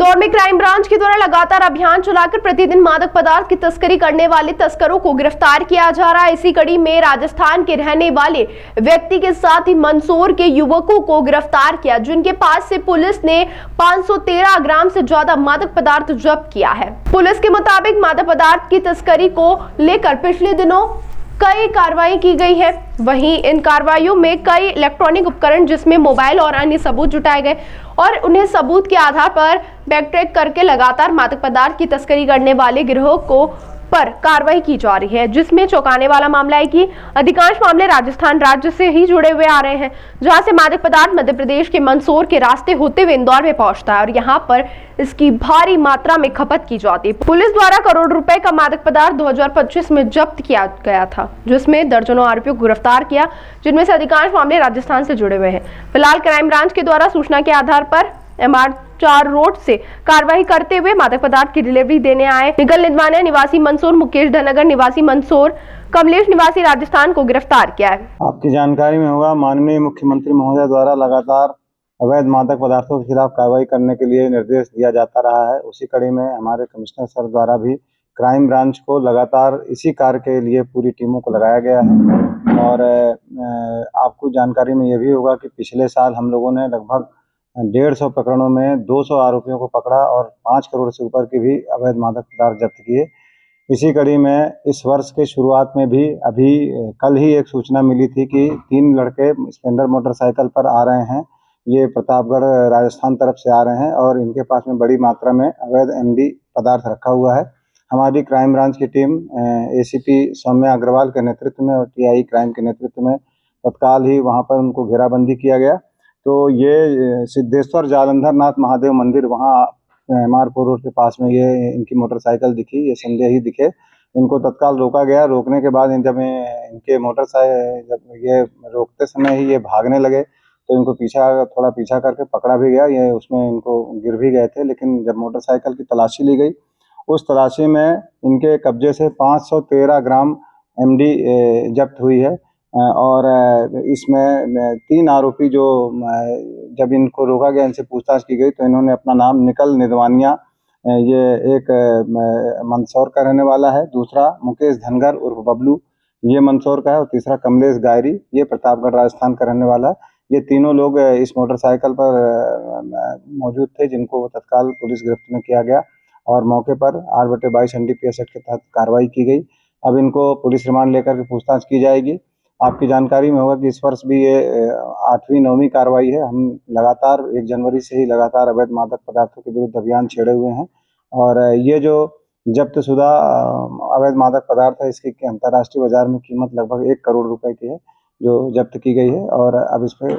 इंदौर में crime branch के द्वारा लगातार अभियान चलाकर प्रतिदिन मादक पदार्थ की तस्करी करने वाले तस्करों को गिरफ्तार किया जा रहा है। इसी कड़ी में राजस्थान के रहने वाले व्यक्ति के साथ ही मंदसौर के युवकों को गिरफ्तार किया, जिनके पास से पुलिस ने 513 ग्राम से ज्यादा मादक पदार्थ जब्त किया है। पुलिस के मुताबिक मादक पदार्थ की तस्करी को लेकर पिछले दिनों कई कार्रवाई की गई है। वहीं इन कार्रवाइयों में कई इलेक्ट्रॉनिक उपकरण जिसमें मोबाइल और अन्य सबूत जुटाए गए और उन्हें सबूत के आधार पर बैकट्रैक करके लगातार मादक पदार्थ की तस्करी करने वाले गिरोह को पर कार्रवाई की जा रही है, जिसमें चौंकाने वाला मामला है कि अधिकांश मामले राजस्थान राज्य से ही जुड़े हुए आ रहे हैं, जहां से मादक पदार्थ मध्य प्रदेश के मंदसौर के रास्ते होते हुए इंदौर में पहुंचता है और यहां पर इसकी भारी मात्रा में खपत की जाती है। पुलिस द्वारा करोड़ रुपए का मादक पदार्थ 2025 में जब्त किया गया था, जिसमें दर्जनों आरोपियों को गिरफ्तार किया, जिनमें से अधिकांश मामले राजस्थान से जुड़े हुए हैं। फिलहाल क्राइम ब्रांच के द्वारा सूचना के आधार पर MR4 रोड से कार्रवाई करते हुए मादक पदार्थ की डिलीवरी देने आए निखिल निदवानिया निवासी मंदसौर, मुकेश धनगर निवासी मंदसौर, कमलेश निवासी राजस्थान को गिरफ्तार किया है। आपकी जानकारी में होगा, माननीय मुख्यमंत्री महोदय द्वारा लगातार अवैध मादक पदार्थों के खिलाफ कार्रवाई करने के लिए निर्देश दिया जाता रहा है। उसी कड़ी में हमारे कमिश्नर सर द्वारा भी क्राइम ब्रांच को लगातार इसी कार्य के लिए पूरी टीमों को लगाया गया है। और आपको जानकारी में यह भी होगा कि पिछले साल हम लोगों ने लगभग 150 प्रकरणों में 200 आरोपियों को पकड़ा और 5 करोड़ से ऊपर के भी अवैध मादक पदार्थ जब्त किए। इसी कड़ी में इस वर्ष के शुरुआत में भी अभी कल ही एक सूचना मिली थी कि 3 लड़के स्प्लेंडर मोटरसाइकिल पर आ रहे हैं। ये प्रतापगढ़ राजस्थान तरफ से आ रहे हैं और इनके पास में बड़ी मात्रा में अवैध MD पदार्थ रखा हुआ है। हमारी क्राइम ब्रांच की टीम ACP सौम्या अग्रवाल के नेतृत्व में और TI क्राइम के नेतृत्व में तत्काल ही वहाँ पर उनको घेराबंदी किया गया। तो ये सिद्धेश्वर जालंधर नाथ महादेव मंदिर, वहाँ MR4 रोड के पास में ये इनकी मोटरसाइकिल दिखी, ये संदेही ही दिखे। इनको तत्काल रोका गया। रोकने के बाद जब इनके मोटरसाइकिल जब ये रोकते समय ही ये भागने लगे तो इनको थोड़ा पीछा करके पकड़ा भी गया। ये उसमें इनको गिर भी गए थे, लेकिन जब मोटरसाइकिल की तलाशी ली गई, उस तलाशी में इनके कब्जे से 513 ग्राम MD जब्त हुई है। और इसमें 3 आरोपी जो जब इनको रोका गया, इनसे पूछताछ की गई तो इन्होंने अपना नाम निखिल निदवानिया, ये एक मंदसौर का रहने वाला है, दूसरा मुकेश धनगर उर्फ बबलू, ये मंदसौर का है, और तीसरा कमलेश गायरी, ये प्रतापगढ़ राजस्थान का रहने वाला है। ये तीनों लोग इस मोटरसाइकिल पर मौजूद थे, जिनको तत्काल पुलिस गिरफ्त में किया गया और मौके पर 8/22 NDPS एक्ट के तहत कार्रवाई की गई। अब इनको पुलिस रिमांड लेकर के पूछताछ की जाएगी। आपकी जानकारी में होगा कि इस वर्ष भी ये 8वीं 9वीं कार्रवाई है। हम लगातार 1 जनवरी से ही लगातार अवैध मादक पदार्थों के विरुद्ध अभियान छेड़े हुए हैं और ये जो जब्तशुदा अवैध मादक पदार्थ है, इसकी अंतर्राष्ट्रीय बाजार में कीमत लगभग 1 करोड़ रुपए की है, जो जब्त की गई है। और अब इस पर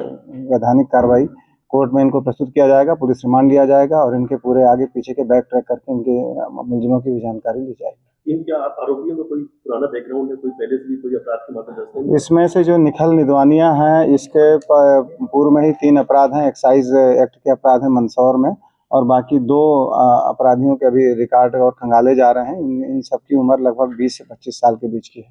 वैधानिक कार्रवाई कोर्ट में इनको प्रस्तुत किया जाएगा, पुलिस रिमांड लिया जाएगा और इनके पूरे आगे पीछे के बैक ट्रैक करके इनके मुलजिमों की भी जानकारी ली जाएगी। इनके आरोपियों में कोई पुराना बैकग्राउंड है, कोई पहले से भी कोई अपराध के मामले दर्ज है? इसमें से जो निखिल निदवानिया है, इसके पूर्व में ही 3 अपराध हैं। एक्साइज एक्ट के अपराध हैं मंदसौर में, और बाकी 2 अपराधियों के अभी रिकॉर्ड और खंगाले जा रहे हैं। इन सबकी उम्र लगभग 20 से 25 साल के बीच की है।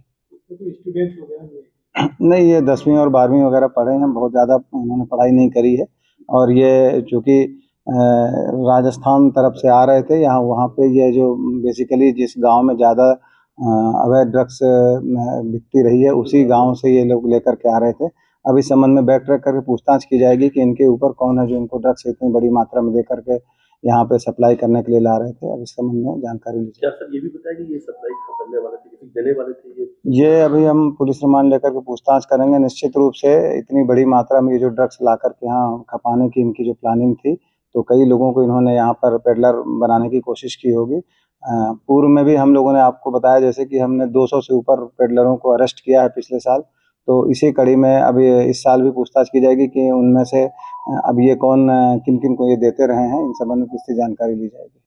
तो स्टूडेंट हो गया नहीं, ये 10वीं और 12वीं वगैरह पढ़े हैं, बहुत ज़्यादा इन्होंने पढ़ाई नहीं करी है। और ये चूँकि राजस्थान तरफ से आ रहे थे, यहाँ वहाँ पे ये जो बेसिकली जिस गांव में ज़्यादा अवैध ड्रग्स बिकती रही है, उसी गांव से ये लोग लेकर के आ रहे थे। अब इस संबंध में बैक ट्रैक करके पूछताछ की जाएगी कि इनके ऊपर कौन है जो इनको ड्रग्स इतनी बड़ी मात्रा में दे करके यहाँ पे सप्लाई करने के लिए ला रहे थे। अब इस संबंध में जानकारी ली जाए। सर ये भी बताया कि ये सप्लाई करने वाले थे, किसी देने वाले थे? ये अभी हम पुलिस रिमांड लेकर के पूछताछ करेंगे। निश्चित रूप से इतनी बड़ी मात्रा में ये जो ड्रग्स ला करके यहाँ खपाने की इनकी जो प्लानिंग थी, तो कई लोगों को इन्होंने यहाँ पर पेडलर बनाने की कोशिश की होगी। पूर्व में भी हम लोगों ने आपको बताया जैसे कि हमने 200 से ऊपर पेडलरों को अरेस्ट किया है पिछले साल। तो इसी कड़ी में अभी इस साल भी पूछताछ की जाएगी कि उनमें से अब ये कौन किन किन को ये देते रहे हैं, इन संबंध में पुष्टि जानकारी ली जाएगी।